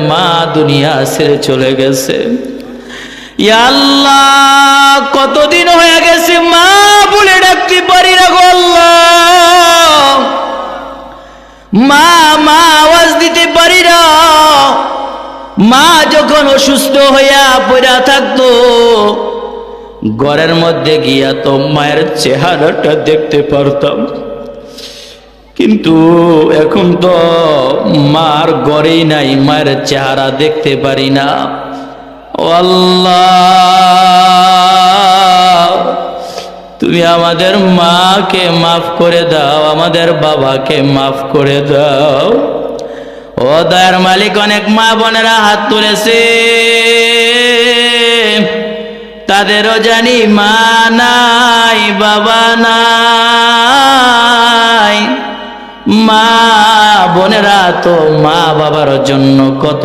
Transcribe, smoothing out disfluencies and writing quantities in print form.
মা দুনিয়া ছেড়ে চলে গেছে। ইয়া আল্লাহ, কতদিন হয়ে গেছে মা বলে ডাকতে পারি না গো আল্লাহ, মা মা আওয়াজ দিতে পারি না। মা যখন অসুস্থ হইয়া পড়া থাকতো, ঘরের মধ্যে গিয়া তো মায়ের চেহারাটা দেখতে পারতাম, কিন্তু এখন তো মার ঘরেই নাই, মায়ের চেহারা দেখতে পারি না। ও আল্লাহ, তুমি আমাদের মাকে মাফ করে দাও, আমাদের বাবাকে মাফ করে দাও। ও দয়ার মালিক, অনেক মা বোনেরা হাত তুলেছে, তাদেরও জানি মা নাই, বাবা নাই। মা বোনেরা তো মা বাবার জন্য কত